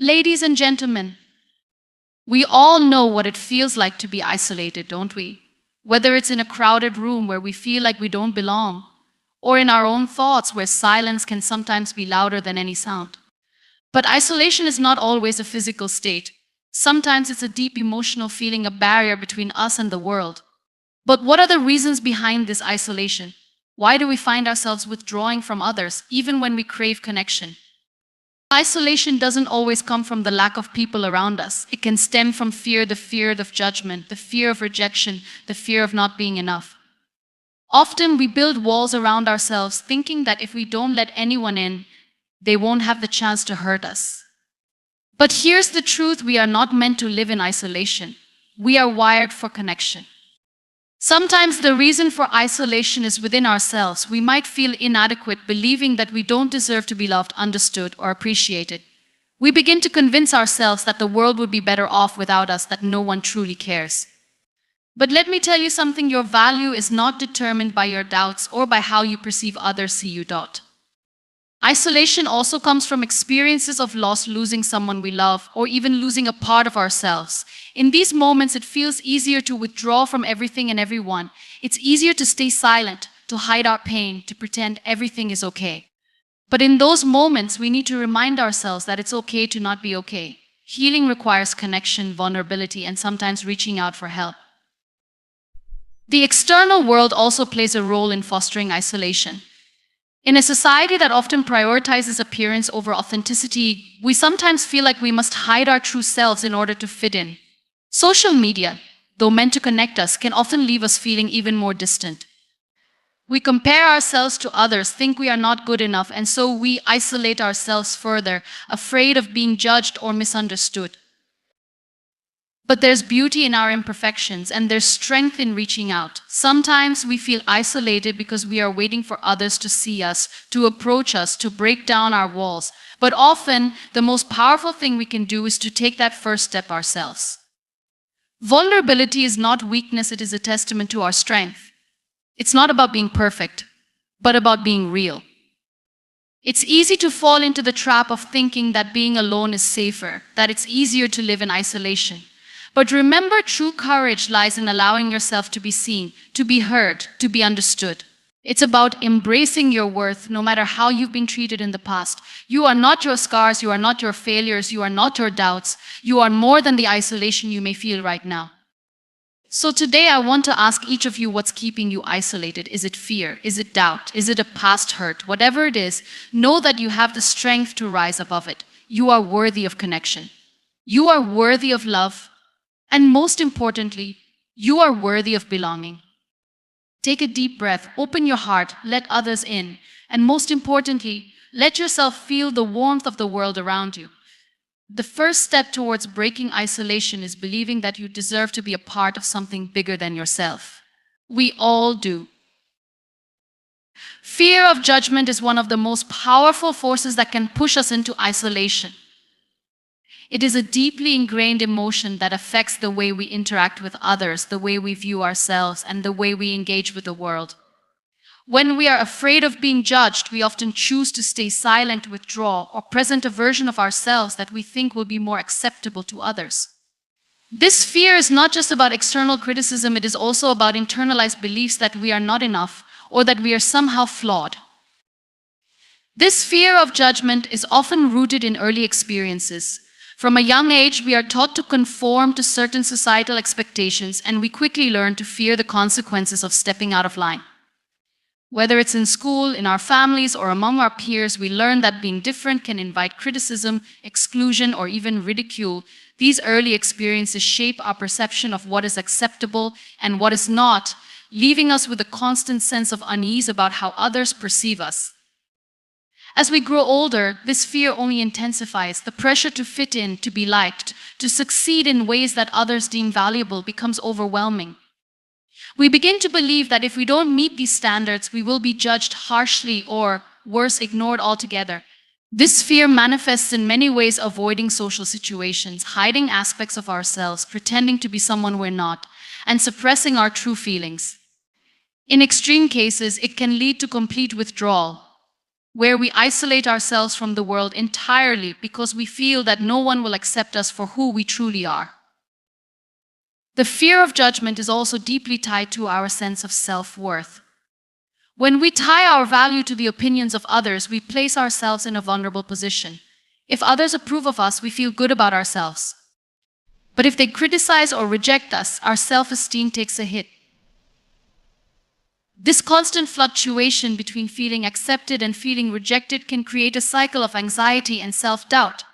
Ladies and gentlemen, we all know what it feels like to be isolated, don't we? Whether it's in a crowded room where we feel like we don't belong, or in our own thoughts where silence can sometimes be louder than any sound. But isolation is not always a physical state. Sometimes it's a deep emotional feeling, a barrier between us and the world. But what are the reasons behind this isolation? Why do we find ourselves withdrawing from others, even when we crave connection? Isolation doesn't always come from the lack of people around us. It can stem from fear, the fear of judgment, the fear of rejection, the fear of not being enough. Often we build walls around ourselves thinking that if we don't let anyone in, they won't have the chance to hurt us. But here's the truth: we are not meant to live in isolation. We are wired for connection. Sometimes the reason for isolation is within ourselves. We might feel inadequate, believing that we don't deserve to be loved, understood, or appreciated. We begin to convince ourselves that the world would be better off without us, that no one truly cares. But let me tell you something: your value is not determined by your doubts or by how you perceive others see you. Isolation also comes from experiences of loss, losing someone we love, or even losing a part of ourselves. In these moments, it feels easier to withdraw from everything and everyone. It's easier to stay silent, to hide our pain, to pretend everything is okay. But in those moments, we need to remind ourselves that it's okay to not be okay. Healing requires connection, vulnerability, and sometimes reaching out for help. The external world also plays a role in fostering isolation. In a society that often prioritizes appearance over authenticity, we sometimes feel like we must hide our true selves in order to fit in. Social media, though meant to connect us, can often leave us feeling even more distant. We compare ourselves to others, think we are not good enough, and so we isolate ourselves further, afraid of being judged or misunderstood. But there's beauty in our imperfections, and there's strength in reaching out. Sometimes we feel isolated because we are waiting for others to see us, to approach us, to break down our walls. But often, the most powerful thing we can do is to take that first step ourselves. Vulnerability is not weakness, it is a testament to our strength. It's not about being perfect, but about being real. It's easy to fall into the trap of thinking that being alone is safer, that it's easier to live in isolation. But remember, true courage lies in allowing yourself to be seen, to be heard, to be understood. It's about embracing your worth, no matter how you've been treated in the past. You are not your scars, you are not your failures, you are not your doubts. You are more than the isolation you may feel right now. So today I want to ask each of you, what's keeping you isolated? Is it fear? Is it doubt? Is it a past hurt? Whatever it is, know that you have the strength to rise above it. You are worthy of connection. You are worthy of love. And most importantly, you are worthy of belonging. Take a deep breath, open your heart, let others in, and most importantly, let yourself feel the warmth of the world around you. The first step towards breaking isolation is believing that you deserve to be a part of something bigger than yourself. We all do. Fear of judgment is one of the most powerful forces that can push us into isolation. It is a deeply ingrained emotion that affects the way we interact with others, the way we view ourselves, and the way we engage with the world. When we are afraid of being judged, we often choose to stay silent, withdraw, or present a version of ourselves that we think will be more acceptable to others. This fear is not just about external criticism, it is also about internalized beliefs that we are not enough or that we are somehow flawed. This fear of judgment is often rooted in early experiences. From a young age, we are taught to conform to certain societal expectations, and we quickly learn to fear the consequences of stepping out of line. Whether it's in school, in our families, or among our peers, we learn that being different can invite criticism, exclusion, or even ridicule. These early experiences shape our perception of what is acceptable and what is not, leaving us with a constant sense of unease about how others perceive us. As we grow older, this fear only intensifies. The pressure to fit in, to be liked, to succeed in ways that others deem valuable becomes overwhelming. We begin to believe that if we don't meet these standards, we will be judged harshly or, worse, ignored altogether. This fear manifests in many ways: avoiding social situations, hiding aspects of ourselves, pretending to be someone we're not, and suppressing our true feelings. In extreme cases, it can lead to complete withdrawal. where we isolate ourselves from the world entirely because we feel that no one will accept us for who we truly are. The fear of judgment is also deeply tied to our sense of self-worth. When we tie our value to the opinions of others, we place ourselves in a vulnerable position. If others approve of us, we feel good about ourselves. But if they criticize or reject us, our self-esteem takes a hit. This constant fluctuation between feeling accepted and feeling rejected can create a cycle of anxiety and self-doubt.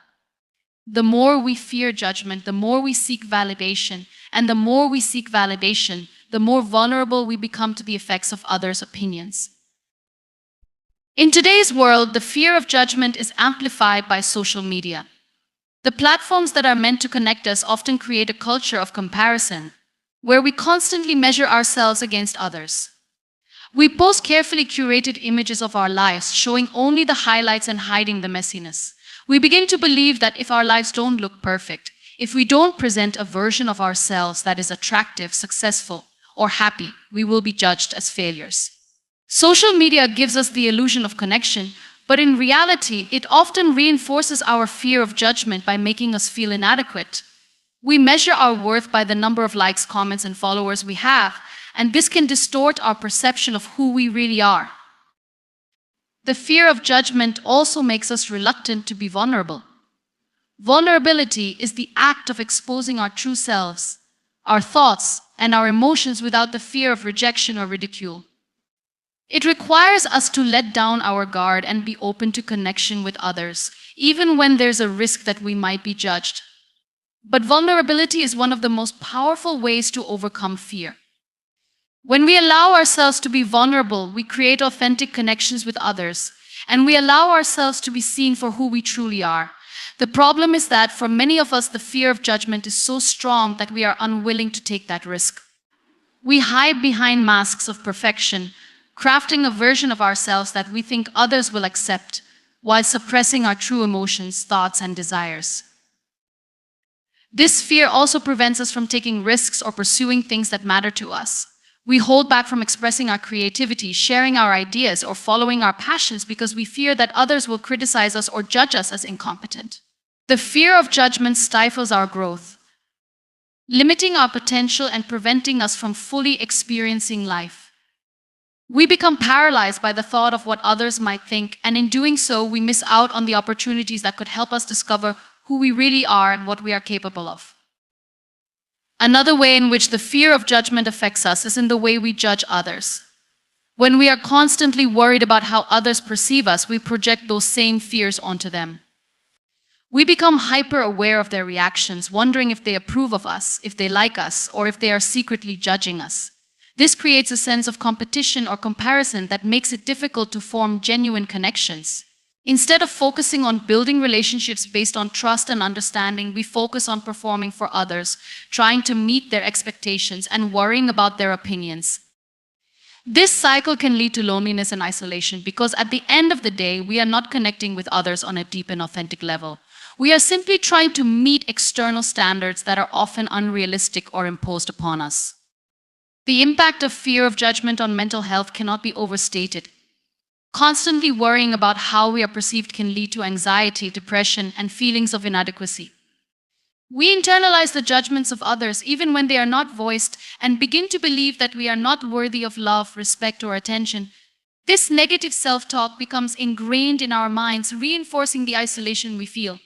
The more we fear judgment, the more we seek validation, and the more we seek validation, the more vulnerable we become to the effects of others' opinions. In today's world, the fear of judgment is amplified by social media. The platforms that are meant to connect us often create a culture of comparison, where we constantly measure ourselves against others. We post carefully curated images of our lives, showing only the highlights and hiding the messiness. We begin to believe that if our lives don't look perfect, if we don't present a version of ourselves that is attractive, successful, or happy, we will be judged as failures. Social media gives us the illusion of connection, but in reality, it often reinforces our fear of judgment by making us feel inadequate. We measure our worth by the number of likes, comments, and followers we have, and this can distort our perception of who we really are. The fear of judgment also makes us reluctant to be vulnerable. Vulnerability is the act of exposing our true selves, our thoughts, and our emotions without the fear of rejection or ridicule. It requires us to let down our guard and be open to connection with others, even when there's a risk that we might be judged. But vulnerability is one of the most powerful ways to overcome fear. When we allow ourselves to be vulnerable, we create authentic connections with others, and we allow ourselves to be seen for who we truly are. The problem is that for many of us, the fear of judgment is so strong that we are unwilling to take that risk. We hide behind masks of perfection, crafting a version of ourselves that we think others will accept, while suppressing our true emotions, thoughts, and desires. This fear also prevents us from taking risks or pursuing things that matter to us. We hold back from expressing our creativity, sharing our ideas, or following our passions because we fear that others will criticize us or judge us as incompetent. The fear of judgment stifles our growth, limiting our potential and preventing us from fully experiencing life. We become paralyzed by the thought of what others might think, and in doing so, we miss out on the opportunities that could help us discover who we really are and what we are capable of. Another way in which the fear of judgment affects us is in the way we judge others. When we are constantly worried about how others perceive us, we project those same fears onto them. We become hyper-aware of their reactions, wondering if they approve of us, if they like us, or if they are secretly judging us. This creates a sense of competition or comparison that makes it difficult to form genuine connections. Instead of focusing on building relationships based on trust and understanding, we focus on performing for others, trying to meet their expectations and worrying about their opinions. This cycle can lead to loneliness and isolation because at the end of the day, we are not connecting with others on a deep and authentic level. We are simply trying to meet external standards that are often unrealistic or imposed upon us. The impact of fear of judgment on mental health cannot be overstated. Constantly worrying about how we are perceived can lead to anxiety, depression, and feelings of inadequacy. We internalize the judgments of others even when they are not voiced and begin to believe that we are not worthy of love, respect, or attention. This negative self-talk becomes ingrained in our minds, reinforcing the isolation we feel.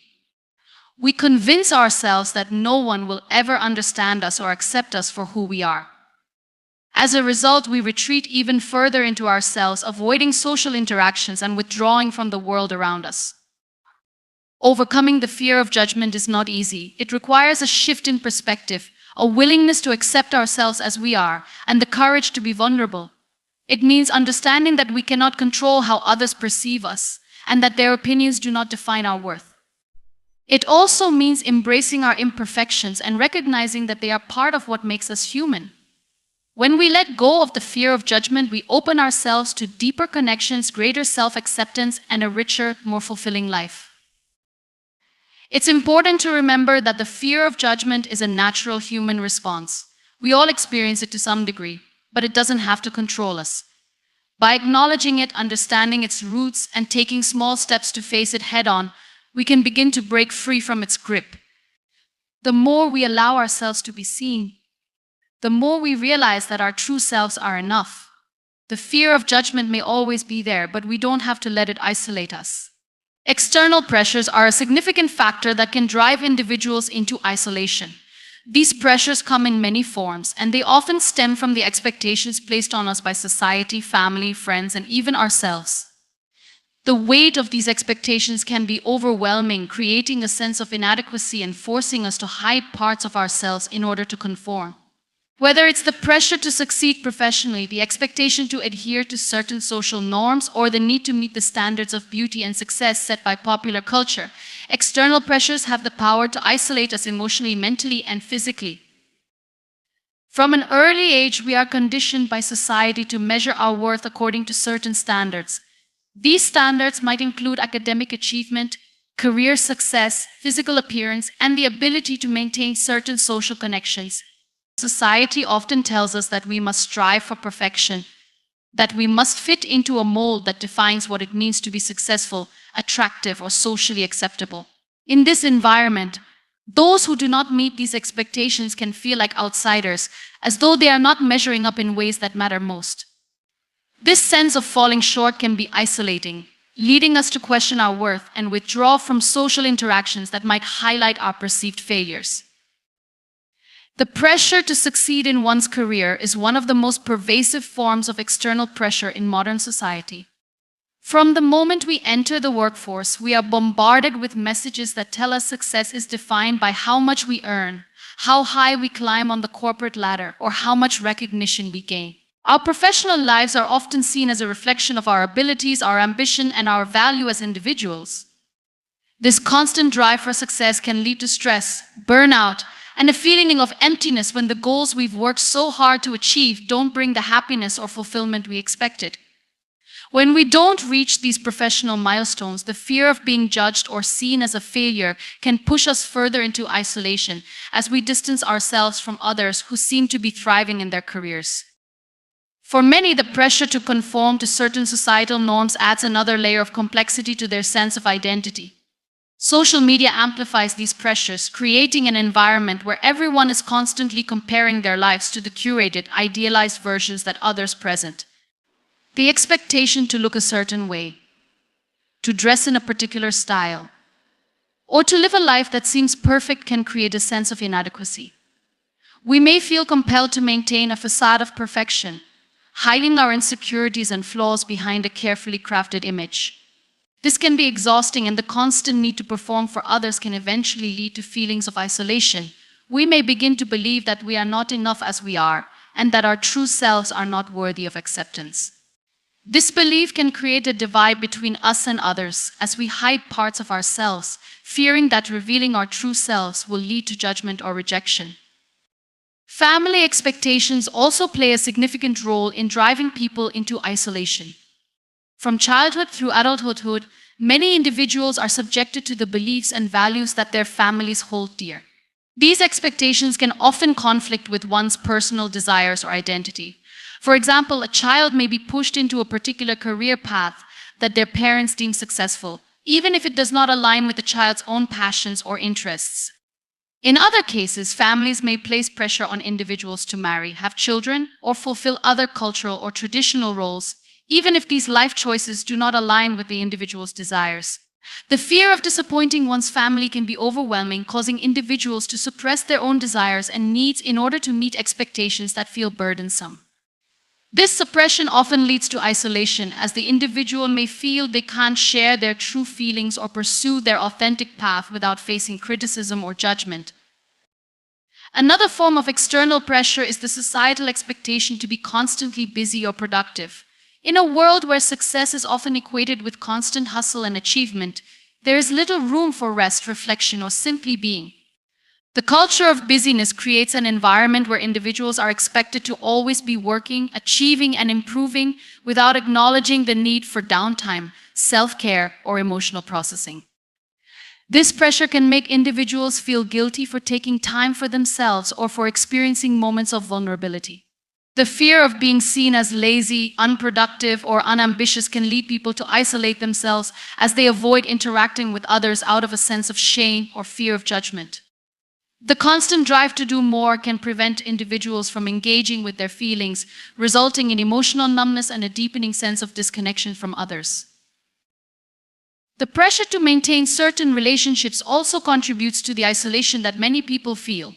We convince ourselves that no one will ever understand us or accept us for who we are. As a result, we retreat even further into ourselves, avoiding social interactions and withdrawing from the world around us. Overcoming the fear of judgment is not easy. It requires a shift in perspective, a willingness to accept ourselves as we are, and the courage to be vulnerable. It means understanding that we cannot control how others perceive us, and that their opinions do not define our worth. It also means embracing our imperfections and recognizing that they are part of what makes us human. When we let go of the fear of judgment, we open ourselves to deeper connections, greater self-acceptance, and a richer, more fulfilling life. It's important to remember that the fear of judgment is a natural human response. We all experience it to some degree, but it doesn't have to control us. By acknowledging it, understanding its roots, and taking small steps to face it head-on, we can begin to break free from its grip. The more we allow ourselves to be seen, the more we realize that our true selves are enough. The fear of judgment may always be there, but we don't have to let it isolate us. External pressures are a significant factor that can drive individuals into isolation. These pressures come in many forms, and they often stem from the expectations placed on us by society, family, friends, and even ourselves. The weight of these expectations can be overwhelming, creating a sense of inadequacy and forcing us to hide parts of ourselves in order to conform. Whether it's the pressure to succeed professionally, the expectation to adhere to certain social norms, or the need to meet the standards of beauty and success set by popular culture, external pressures have the power to isolate us emotionally, mentally, and physically. From an early age, we are conditioned by society to measure our worth according to certain standards. These standards might include academic achievement, career success, physical appearance, and the ability to maintain certain social connections. Society often tells us that we must strive for perfection, that we must fit into a mold that defines what it means to be successful, attractive, or socially acceptable. In this environment, those who do not meet these expectations can feel like outsiders, as though they are not measuring up in ways that matter most. This sense of falling short can be isolating, leading us to question our worth and withdraw from social interactions that might highlight our perceived failures. The pressure to succeed in one's career is one of the most pervasive forms of external pressure in modern society. From the moment we enter the workforce, we are bombarded with messages that tell us success is defined by how much we earn, how high we climb on the corporate ladder, or how much recognition we gain. Our professional lives are often seen as a reflection of our abilities, our ambition, and our value as individuals. This constant drive for success can lead to stress, burnout, and a feeling of emptiness when the goals we've worked so hard to achieve don't bring the happiness or fulfillment we expected. When we don't reach these professional milestones, the fear of being judged or seen as a failure can push us further into isolation as we distance ourselves from others who seem to be thriving in their careers. For many, the pressure to conform to certain societal norms adds another layer of complexity to their sense of identity. Social media amplifies these pressures, creating an environment where everyone is constantly comparing their lives to the curated, idealized versions that others present. The expectation to look a certain way, to dress in a particular style, or to live a life that seems perfect can create a sense of inadequacy. We may feel compelled to maintain a facade of perfection, hiding our insecurities and flaws behind a carefully crafted image. This can be exhausting, and the constant need to perform for others can eventually lead to feelings of isolation. We may begin to believe that we are not enough as we are, and that our true selves are not worthy of acceptance. This belief can create a divide between us and others, as we hide parts of ourselves, fearing that revealing our true selves will lead to judgment or rejection. Family expectations also play a significant role in driving people into isolation. From childhood through adulthood, many individuals are subjected to the beliefs and values that their families hold dear. These expectations can often conflict with one's personal desires or identity. For example, a child may be pushed into a particular career path that their parents deem successful, even if it does not align with the child's own passions or interests. In other cases, families may place pressure on individuals to marry, have children, or fulfill other cultural or traditional roles, even if these life choices do not align with the individual's desires. The fear of disappointing one's family can be overwhelming, causing individuals to suppress their own desires and needs in order to meet expectations that feel burdensome. This suppression often leads to isolation, as the individual may feel they can't share their true feelings or pursue their authentic path without facing criticism or judgment. Another form of external pressure is the societal expectation to be constantly busy or productive. In a world where success is often equated with constant hustle and achievement, there is little room for rest, reflection, or simply being. The culture of busyness creates an environment where individuals are expected to always be working, achieving, and improving without acknowledging the need for downtime, self-care, or emotional processing. This pressure can make individuals feel guilty for taking time for themselves or for experiencing moments of vulnerability. The fear of being seen as lazy, unproductive, or unambitious can lead people to isolate themselves as they avoid interacting with others out of a sense of shame or fear of judgment. The constant drive to do more can prevent individuals from engaging with their feelings, resulting in emotional numbness and a deepening sense of disconnection from others. The pressure to maintain certain relationships also contributes to the isolation that many people feel.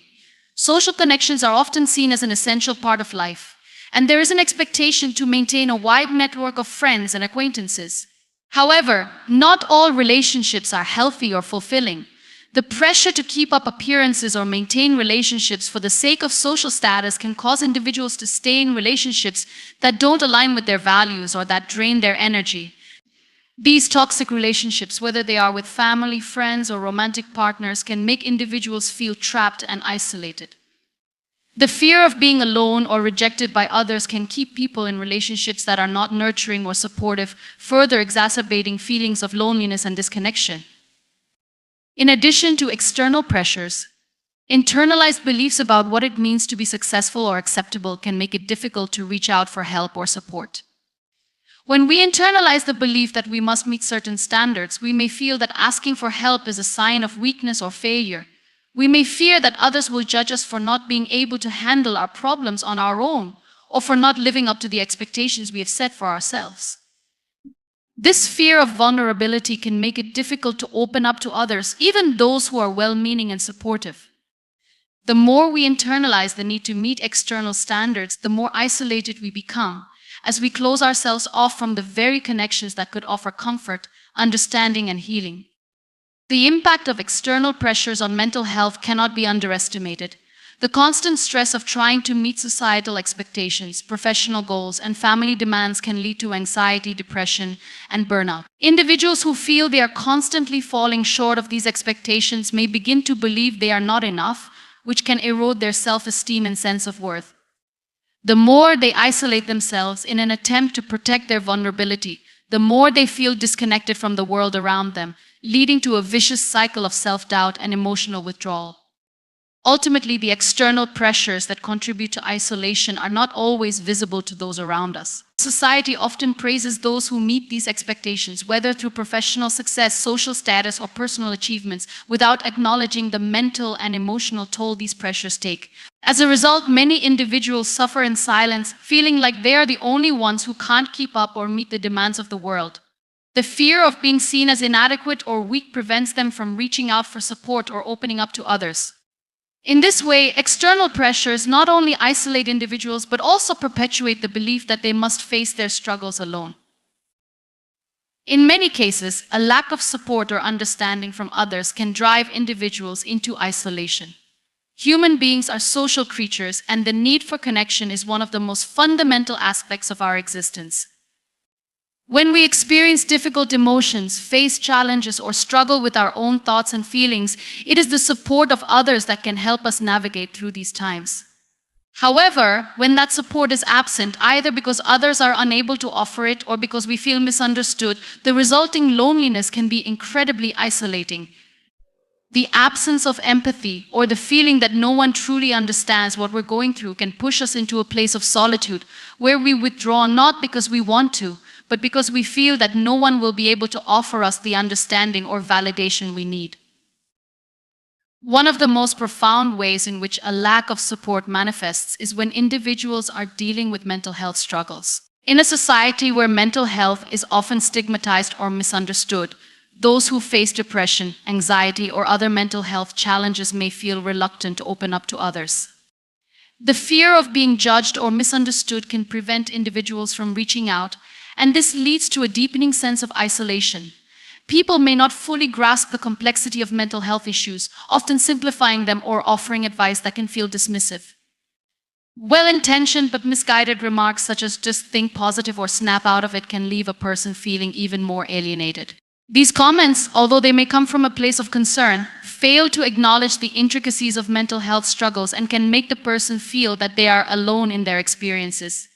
Social connections are often seen as an essential part of life, and there is an expectation to maintain a wide network of friends and acquaintances. However, not all relationships are healthy or fulfilling. The pressure to keep up appearances or maintain relationships for the sake of social status can cause individuals to stay in relationships that don't align with their values or that drain their energy. These toxic relationships, whether they are with family, friends, or romantic partners, can make individuals feel trapped and isolated. The fear of being alone or rejected by others can keep people in relationships that are not nurturing or supportive, further exacerbating feelings of loneliness and disconnection. In addition to external pressures, internalized beliefs about what it means to be successful or acceptable can make it difficult to reach out for help or support. When we internalize the belief that we must meet certain standards, we may feel that asking for help is a sign of weakness or failure. We may fear that others will judge us for not being able to handle our problems on our own, or for not living up to the expectations we have set for ourselves. This fear of vulnerability can make it difficult to open up to others, even those who are well-meaning and supportive. The more we internalize the need to meet external standards, the more isolated we become, as we close ourselves off from the very connections that could offer comfort, understanding, and healing. The impact of external pressures on mental health cannot be underestimated. The constant stress of trying to meet societal expectations, professional goals, and family demands can lead to anxiety, depression, and burnout. Individuals who feel they are constantly falling short of these expectations may begin to believe they are not enough, which can erode their self-esteem and sense of worth. The more they isolate themselves in an attempt to protect their vulnerability, the more they feel disconnected from the world around them, leading to a vicious cycle of self-doubt and emotional withdrawal. Ultimately, the external pressures that contribute to isolation are not always visible to those around us. Society often praises those who meet these expectations, whether through professional success, social status, or personal achievements, without acknowledging the mental and emotional toll these pressures take. As a result, many individuals suffer in silence, feeling like they are the only ones who can't keep up or meet the demands of the world. The fear of being seen as inadequate or weak prevents them from reaching out for support or opening up to others. In this way, external pressures not only isolate individuals but also perpetuate the belief that they must face their struggles alone. In many cases, a lack of support or understanding from others can drive individuals into isolation. Human beings are social creatures, and the need for connection is one of the most fundamental aspects of our existence. When we experience difficult emotions, face challenges, or struggle with our own thoughts and feelings, it is the support of others that can help us navigate through these times. However, when that support is absent, either because others are unable to offer it or because we feel misunderstood, the resulting loneliness can be incredibly isolating. The absence of empathy, or the feeling that no one truly understands what we're going through, can push us into a place of solitude, where we withdraw not because we want to, but because we feel that no one will be able to offer us the understanding or validation we need. One of the most profound ways in which a lack of support manifests is when individuals are dealing with mental health struggles. In a society where mental health is often stigmatized or misunderstood, those who face depression, anxiety, or other mental health challenges may feel reluctant to open up to others. The fear of being judged or misunderstood can prevent individuals from reaching out, and this leads to a deepening sense of isolation. People may not fully grasp the complexity of mental health issues, often simplifying them or offering advice that can feel dismissive. Well-intentioned but misguided remarks such as "just think positive" or "snap out of it" can leave a person feeling even more alienated. These comments, although they may come from a place of concern, fail to acknowledge the intricacies of mental health struggles and can make the person feel that they are alone in their experiences.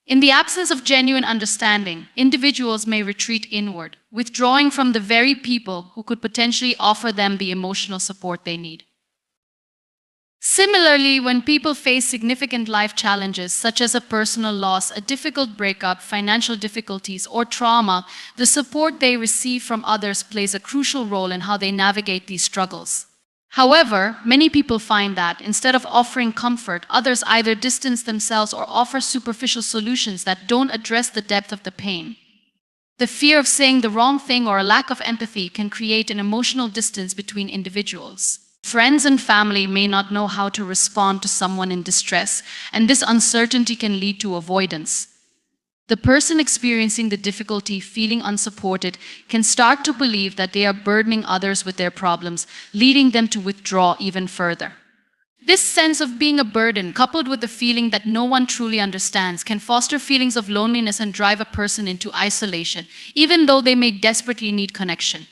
In the absence of genuine understanding, individuals may retreat inward, withdrawing from the very people who could potentially offer them the emotional support they need. Similarly, when people face significant life challenges such as a personal loss, a difficult breakup, financial difficulties, or trauma, the support they receive from others plays a crucial role in how they navigate these struggles. However, many people find that instead of offering comfort, others either distance themselves or offer superficial solutions that don't address the depth of the pain. The fear of saying the wrong thing or a lack of empathy can create an emotional distance between individuals. Friends and family may not know how to respond to someone in distress, and this uncertainty can lead to avoidance. The person experiencing the difficulty, feeling unsupported, can start to believe that they are burdening others with their problems, leading them to withdraw even further. This sense of being a burden, coupled with the feeling that no one truly understands, can foster feelings of loneliness and drive a person into isolation, even though they may desperately need connection.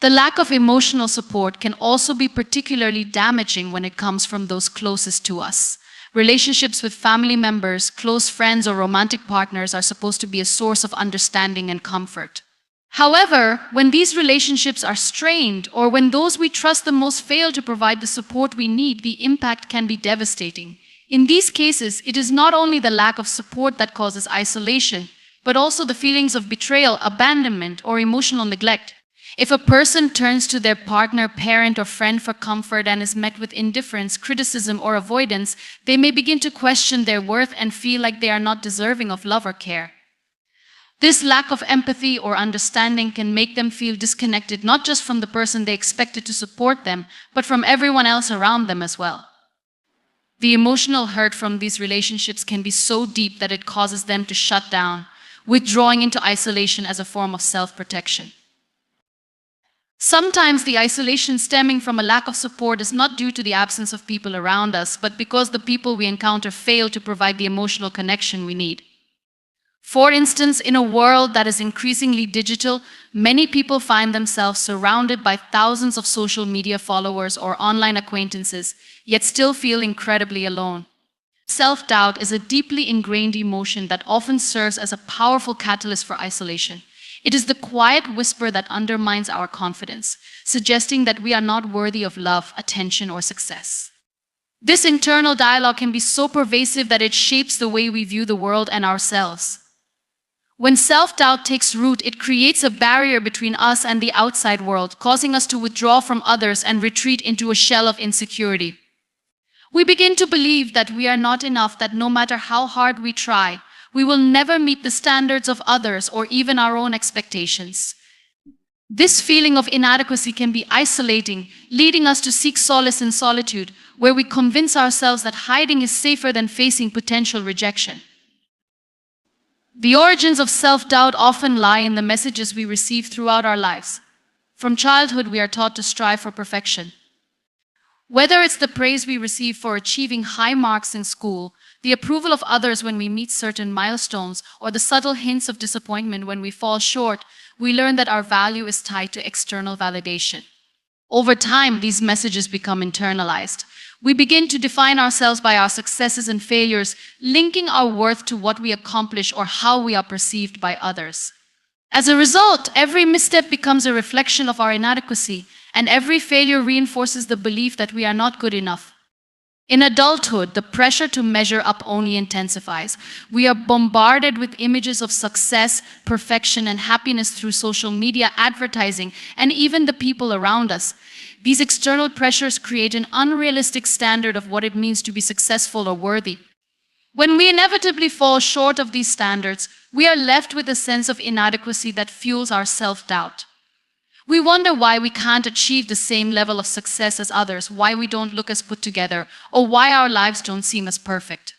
The lack of emotional support can also be particularly damaging when it comes from those closest to us. Relationships with family members, close friends, or romantic partners are supposed to be a source of understanding and comfort. However, when these relationships are strained, or when those we trust the most fail to provide the support we need, the impact can be devastating. In these cases, it is not only the lack of support that causes isolation, but also the feelings of betrayal, abandonment, or emotional neglect. If a person turns to their partner, parent, or friend for comfort and is met with indifference, criticism, or avoidance, they may begin to question their worth and feel like they are not deserving of love or care. This lack of empathy or understanding can make them feel disconnected not just from the person they expected to support them, but from everyone else around them as well. The emotional hurt from these relationships can be so deep that it causes them to shut down, withdrawing into isolation as a form of self-protection. Sometimes the isolation stemming from a lack of support is not due to the absence of people around us, but because the people we encounter fail to provide the emotional connection we need. For instance, in a world that is increasingly digital, many people find themselves surrounded by thousands of social media followers or online acquaintances, yet still feel incredibly alone. Self-doubt is a deeply ingrained emotion that often serves as a powerful catalyst for isolation. It is the quiet whisper that undermines our confidence, suggesting that we are not worthy of love, attention, or success. This internal dialogue can be so pervasive that it shapes the way we view the world and ourselves. When self-doubt takes root, it creates a barrier between us and the outside world, causing us to withdraw from others and retreat into a shell of insecurity. We begin to believe that we are not enough, that no matter how hard we try, we will never meet the standards of others or even our own expectations. This feeling of inadequacy can be isolating, leading us to seek solace in solitude, where we convince ourselves that hiding is safer than facing potential rejection. The origins of self-doubt often lie in the messages we receive throughout our lives. From childhood, we are taught to strive for perfection. Whether it's the praise we receive for achieving high marks in school, the approval of others when we meet certain milestones, or the subtle hints of disappointment when we fall short, we learn that our value is tied to external validation. Over time, these messages become internalized. We begin to define ourselves by our successes and failures, linking our worth to what we accomplish or how we are perceived by others. As a result, every misstep becomes a reflection of our inadequacy, and every failure reinforces the belief that we are not good enough. In adulthood, the pressure to measure up only intensifies. We are bombarded with images of success, perfection, and happiness through social media, advertising, and even the people around us. These external pressures create an unrealistic standard of what it means to be successful or worthy. When we inevitably fall short of these standards, we are left with a sense of inadequacy that fuels our self-doubt. We wonder why we can't achieve the same level of success as others, why we don't look as put together, or why our lives don't seem as perfect.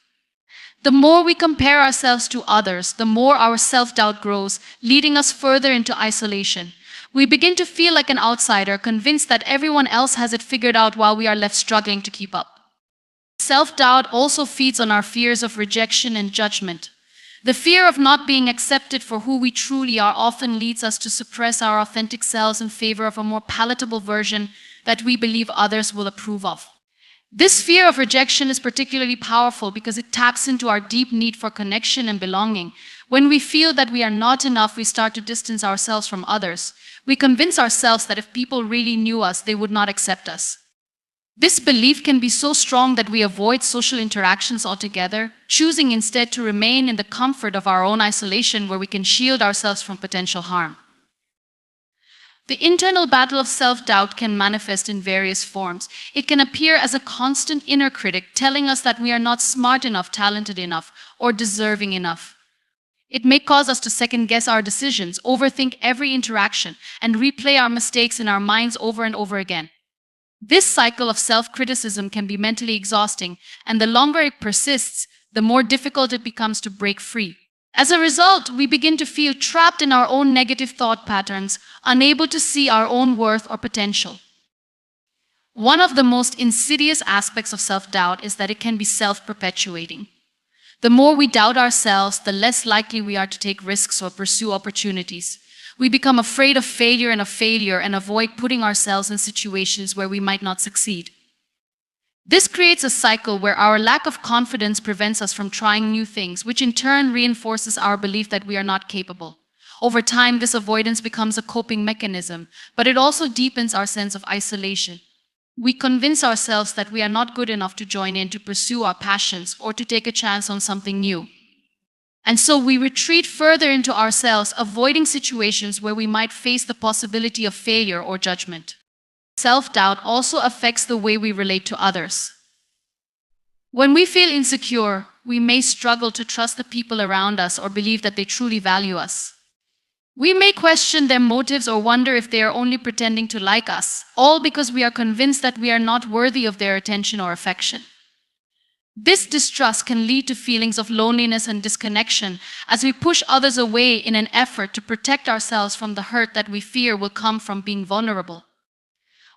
The more we compare ourselves to others, the more our self-doubt grows, leading us further into isolation. We begin to feel like an outsider, convinced that everyone else has it figured out while we are left struggling to keep up. Self-doubt also feeds on our fears of rejection and judgment. The fear of not being accepted for who we truly are often leads us to suppress our authentic selves in favor of a more palatable version that we believe others will approve of. This fear of rejection is particularly powerful because it taps into our deep need for connection and belonging. When we feel that we are not enough, we start to distance ourselves from others. We convince ourselves that if people really knew us, they would not accept us. This belief can be so strong that we avoid social interactions altogether, choosing instead to remain in the comfort of our own isolation where we can shield ourselves from potential harm. The internal battle of self-doubt can manifest in various forms. It can appear as a constant inner critic telling us that we are not smart enough, talented enough, or deserving enough. It may cause us to second-guess our decisions, overthink every interaction, and replay our mistakes in our minds over and over again. This cycle of self-criticism can be mentally exhausting, and the longer it persists, the more difficult it becomes to break free. As a result, we begin to feel trapped in our own negative thought patterns, unable to see our own worth or potential. One of the most insidious aspects of self-doubt is that it can be self-perpetuating. The more we doubt ourselves, the less likely we are to take risks or pursue opportunities. We become afraid of failure and avoid putting ourselves in situations where we might not succeed. This creates a cycle where our lack of confidence prevents us from trying new things, which in turn reinforces our belief that we are not capable. Over time, this avoidance becomes a coping mechanism, but it also deepens our sense of isolation. We convince ourselves that we are not good enough to join in, to pursue our passions, or to take a chance on something new. And so we retreat further into ourselves, avoiding situations where we might face the possibility of failure or judgment. Self-doubt also affects the way we relate to others. When we feel insecure, we may struggle to trust the people around us or believe that they truly value us. We may question their motives or wonder if they are only pretending to like us, all because we are convinced that we are not worthy of their attention or affection. This distrust can lead to feelings of loneliness and disconnection as we push others away in an effort to protect ourselves from the hurt that we fear will come from being vulnerable.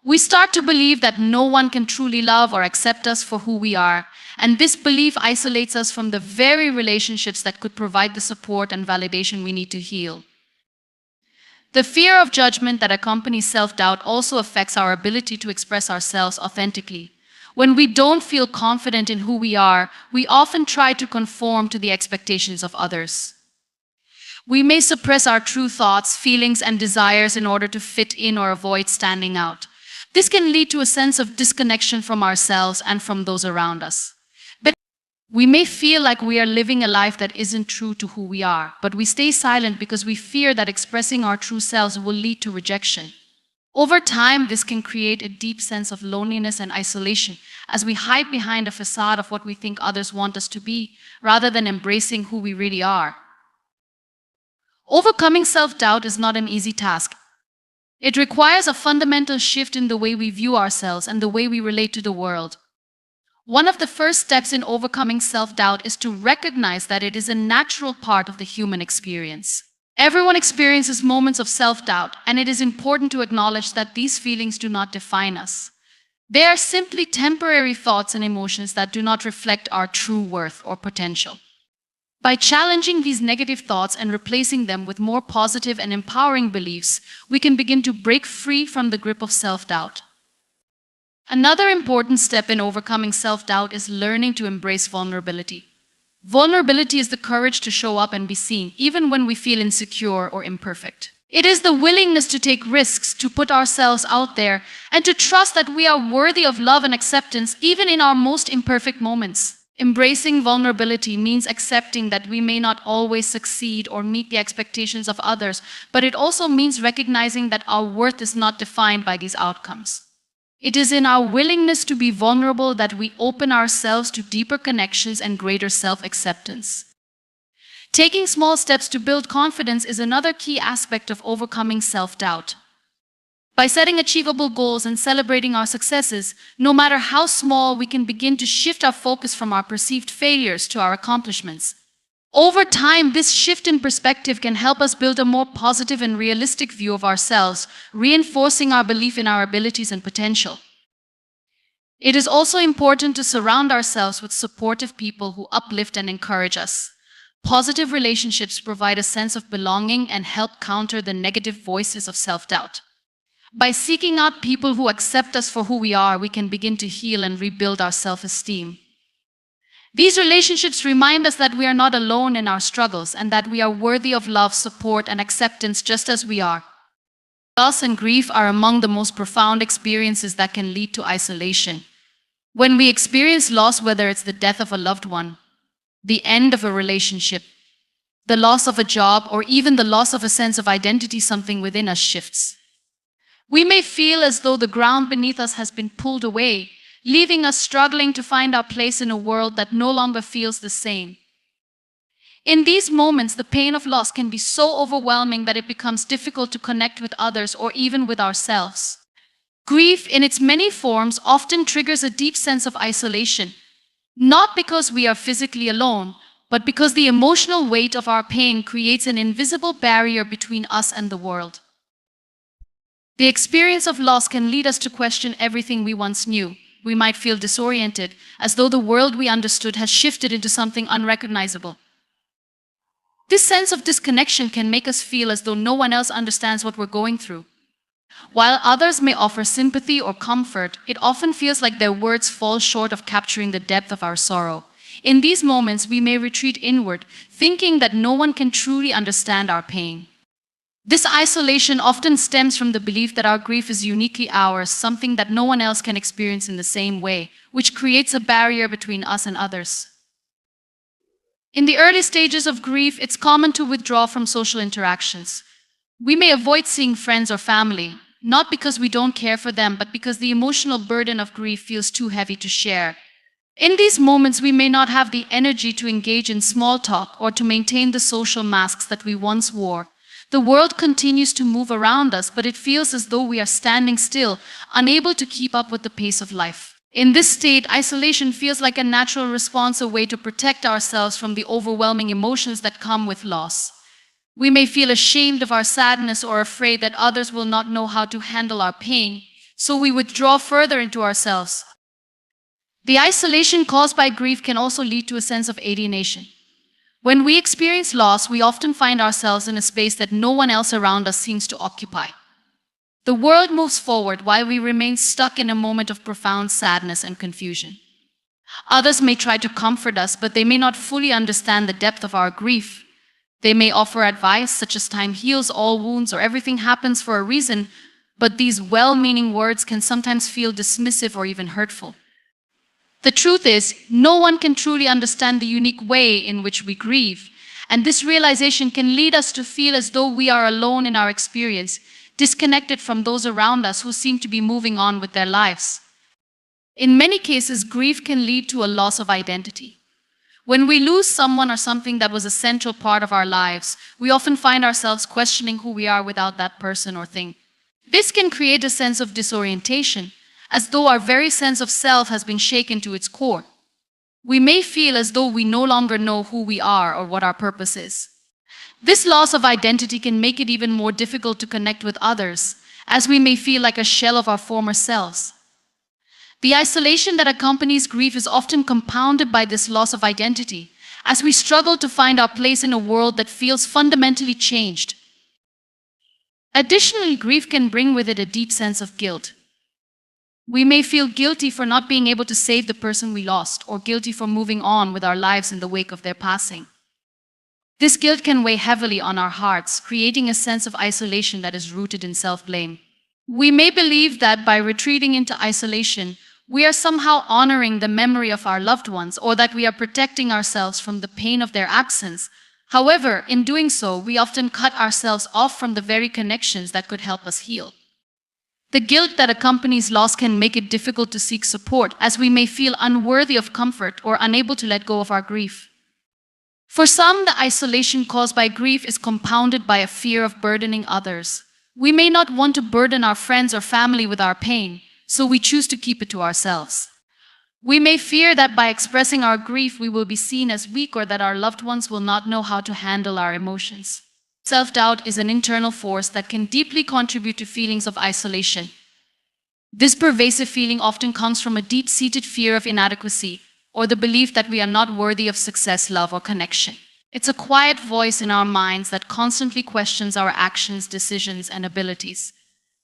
We start to believe that no one can truly love or accept us for who we are, and this belief isolates us from the very relationships that could provide the support and validation we need to heal. The fear of judgment that accompanies self-doubt also affects our ability to express ourselves authentically. When we don't feel confident in who we are, we often try to conform to the expectations of others. We may suppress our true thoughts, feelings, and desires in order to fit in or avoid standing out. This can lead to a sense of disconnection from ourselves and from those around us. But we may feel like we are living a life that isn't true to who we are, but we stay silent because we fear that expressing our true selves will lead to rejection. Over time, this can create a deep sense of loneliness and isolation as we hide behind a facade of what we think others want us to be, rather than embracing who we really are. Overcoming self-doubt is not an easy task. It requires a fundamental shift in the way we view ourselves and the way we relate to the world. One of the first steps in overcoming self-doubt is to recognize that it is a natural part of the human experience. Everyone experiences moments of self-doubt, and it is important to acknowledge that these feelings do not define us. They are simply temporary thoughts and emotions that do not reflect our true worth or potential. By challenging these negative thoughts and replacing them with more positive and empowering beliefs, we can begin to break free from the grip of self-doubt. Another important step in overcoming self-doubt is learning to embrace vulnerability. Vulnerability is the courage to show up and be seen, even when we feel insecure or imperfect. It is the willingness to take risks, to put ourselves out there, and to trust that we are worthy of love and acceptance, even in our most imperfect moments. Embracing vulnerability means accepting that we may not always succeed or meet the expectations of others, but it also means recognizing that our worth is not defined by these outcomes. It is in our willingness to be vulnerable that we open ourselves to deeper connections and greater self-acceptance. Taking small steps to build confidence is another key aspect of overcoming self-doubt. By setting achievable goals and celebrating our successes, no matter how small, we can begin to shift our focus from our perceived failures to our accomplishments. Over time, this shift in perspective can help us build a more positive and realistic view of ourselves, reinforcing our belief in our abilities and potential. It is also important to surround ourselves with supportive people who uplift and encourage us. Positive relationships provide a sense of belonging and help counter the negative voices of self-doubt. By seeking out people who accept us for who we are, we can begin to heal and rebuild our self-esteem. These relationships remind us that we are not alone in our struggles and that we are worthy of love, support, and acceptance just as we are. Loss and grief are among the most profound experiences that can lead to isolation. When we experience loss, whether it's the death of a loved one, the end of a relationship, the loss of a job, or even the loss of a sense of identity, something within us shifts. We may feel as though the ground beneath us has been pulled away, leaving us struggling to find our place in a world that no longer feels the same. In these moments, the pain of loss can be so overwhelming that it becomes difficult to connect with others or even with ourselves. Grief, in its many forms, often triggers a deep sense of isolation, not because we are physically alone, but because the emotional weight of our pain creates an invisible barrier between us and the world. The experience of loss can lead us to question everything we once knew. We might feel disoriented, as though the world we understood has shifted into something unrecognizable. This sense of disconnection can make us feel as though no one else understands what we're going through. While others may offer sympathy or comfort, it often feels like their words fall short of capturing the depth of our sorrow. In these moments, we may retreat inward, thinking that no one can truly understand our pain. This isolation often stems from the belief that our grief is uniquely ours, something that no one else can experience in the same way, which creates a barrier between us and others. In the early stages of grief, it's common to withdraw from social interactions. We may avoid seeing friends or family, not because we don't care for them, but because the emotional burden of grief feels too heavy to share. In these moments, we may not have the energy to engage in small talk or to maintain the social masks that we once wore. The world continues to move around us, but it feels as though we are standing still, unable to keep up with the pace of life. In this state, isolation feels like a natural response, a way to protect ourselves from the overwhelming emotions that come with loss. We may feel ashamed of our sadness or afraid that others will not know how to handle our pain, so we withdraw further into ourselves. The isolation caused by grief can also lead to a sense of alienation. When we experience loss, we often find ourselves in a space that no one else around us seems to occupy. The world moves forward while we remain stuck in a moment of profound sadness and confusion. Others may try to comfort us, but they may not fully understand the depth of our grief. They may offer advice such as time heals all wounds or everything happens for a reason, but these well-meaning words can sometimes feel dismissive or even hurtful. The truth is, no one can truly understand the unique way in which we grieve, and this realization can lead us to feel as though we are alone in our experience, disconnected from those around us who seem to be moving on with their lives. In many cases, grief can lead to a loss of identity. When we lose someone or something that was a central part of our lives, we often find ourselves questioning who we are without that person or thing. This can create a sense of disorientation, as though our very sense of self has been shaken to its core. We may feel as though we no longer know who we are or what our purpose is. This loss of identity can make it even more difficult to connect with others, as we may feel like a shell of our former selves. The isolation that accompanies grief is often compounded by this loss of identity, as we struggle to find our place in a world that feels fundamentally changed. Additionally, grief can bring with it a deep sense of guilt. We may feel guilty for not being able to save the person we lost, or guilty for moving on with our lives in the wake of their passing. This guilt can weigh heavily on our hearts, creating a sense of isolation that is rooted in self-blame. We may believe that by retreating into isolation, we are somehow honoring the memory of our loved ones, or that we are protecting ourselves from the pain of their absence. However, in doing so, we often cut ourselves off from the very connections that could help us heal. The guilt that accompanies loss can make it difficult to seek support, as we may feel unworthy of comfort or unable to let go of our grief. For some, the isolation caused by grief is compounded by a fear of burdening others. We may not want to burden our friends or family with our pain, so we choose to keep it to ourselves. We may fear that by expressing our grief, we will be seen as weak, or that our loved ones will not know how to handle our emotions. Self-doubt is an internal force that can deeply contribute to feelings of isolation. This pervasive feeling often comes from a deep-seated fear of inadequacy, or the belief that we are not worthy of success, love, or connection. It's a quiet voice in our minds that constantly questions our actions, decisions, and abilities.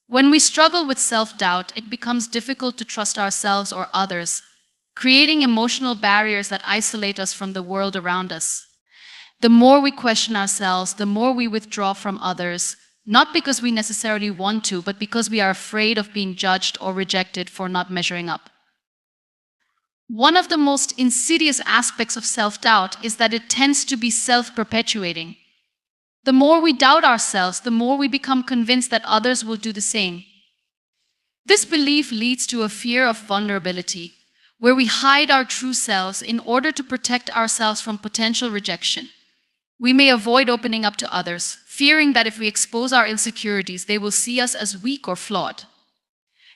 When we struggle with self-doubt, it becomes difficult to trust ourselves or others, creating emotional barriers that isolate us from the world around us. The more we question ourselves, the more we withdraw from others, not because we necessarily want to, but because we are afraid of being judged or rejected for not measuring up. One of the most insidious aspects of self-doubt is that it tends to be self-perpetuating. The more we doubt ourselves, the more we become convinced that others will do the same. This belief leads to a fear of vulnerability, where we hide our true selves in order to protect ourselves from potential rejection. We may avoid opening up to others, fearing that if we expose our insecurities, they will see us as weak or flawed.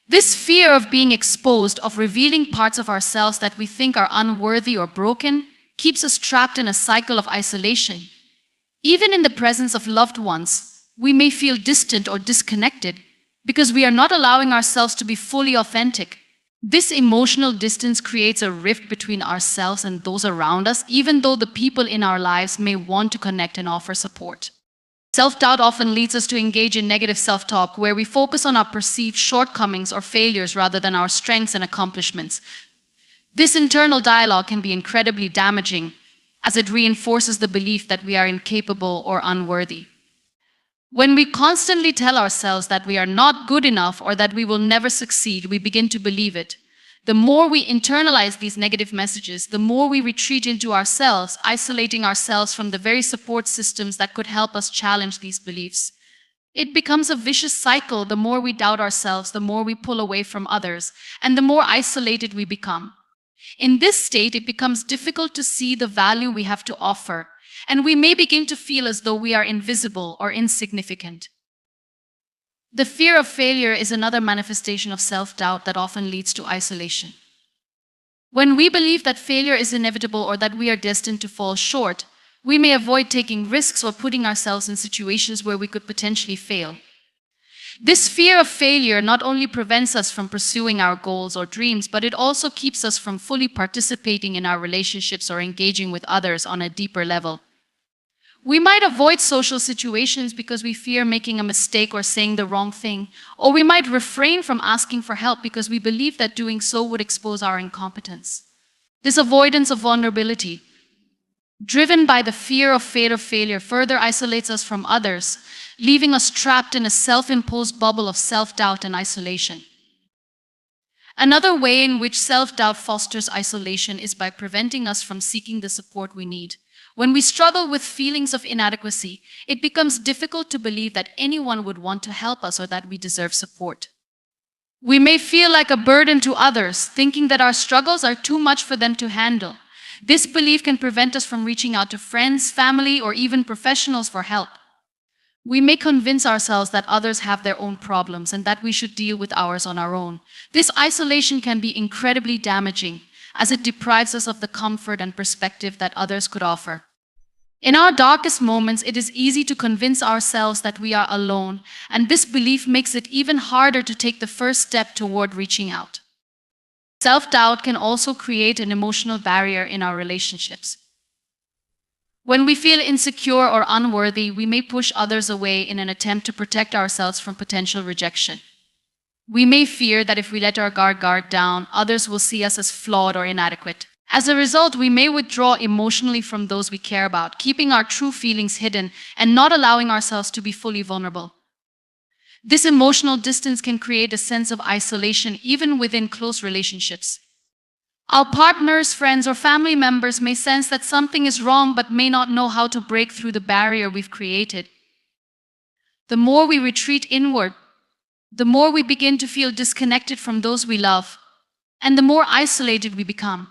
This fear of being exposed, of revealing parts of ourselves that we think are unworthy or broken, keeps us trapped in a cycle of isolation. Even in the presence of loved ones, we may feel distant or disconnected because we are not allowing ourselves to be fully authentic. This emotional distance creates a rift between ourselves and those around us, even though the people in our lives may want to connect and offer support. Self-doubt often leads us to engage in negative self-talk, where we focus on our perceived shortcomings or failures rather than our strengths and accomplishments. This internal dialogue can be incredibly damaging, as it reinforces the belief that we are incapable or unworthy. When we constantly tell ourselves that we are not good enough or that we will never succeed, we begin to believe it. The more we internalize these negative messages, the more we retreat into ourselves, isolating ourselves from the very support systems that could help us challenge these beliefs. It becomes a vicious cycle. The more we doubt ourselves, the more we pull away from others, and the more isolated we become. In this state, it becomes difficult to see the value we have to offer, and we may begin to feel as though we are invisible or insignificant. The fear of failure is another manifestation of self-doubt that often leads to isolation. When we believe that failure is inevitable or that we are destined to fall short, we may avoid taking risks or putting ourselves in situations where we could potentially fail. This fear of failure not only prevents us from pursuing our goals or dreams, but it also keeps us from fully participating in our relationships or engaging with others on a deeper level. We might avoid social situations because we fear making a mistake or saying the wrong thing, or we might refrain from asking for help because we believe that doing so would expose our incompetence. This avoidance of vulnerability, driven by the fear of failure, further isolates us from others, leaving us trapped in a self-imposed bubble of self-doubt and isolation. Another way in which self-doubt fosters isolation is by preventing us from seeking the support we need. When we struggle with feelings of inadequacy, it becomes difficult to believe that anyone would want to help us or that we deserve support. We may feel like a burden to others, thinking that our struggles are too much for them to handle. This belief can prevent us from reaching out to friends, family, or even professionals for help. We may convince ourselves that others have their own problems and that we should deal with ours on our own. This isolation can be incredibly damaging, as it deprives us of the comfort and perspective that others could offer. In our darkest moments, it is easy to convince ourselves that we are alone, and this belief makes it even harder to take the first step toward reaching out. Self-doubt can also create an emotional barrier in our relationships. When we feel insecure or unworthy, we may push others away in an attempt to protect ourselves from potential rejection. We may fear that if we let our guard down, others will see us as flawed or inadequate. As a result, we may withdraw emotionally from those we care about, keeping our true feelings hidden and not allowing ourselves to be fully vulnerable. This emotional distance can create a sense of isolation even within close relationships. Our partners, friends, or family members may sense that something is wrong but may not know how to break through the barrier we've created. The more we retreat inward, the more we begin to feel disconnected from those we love, and the more isolated we become.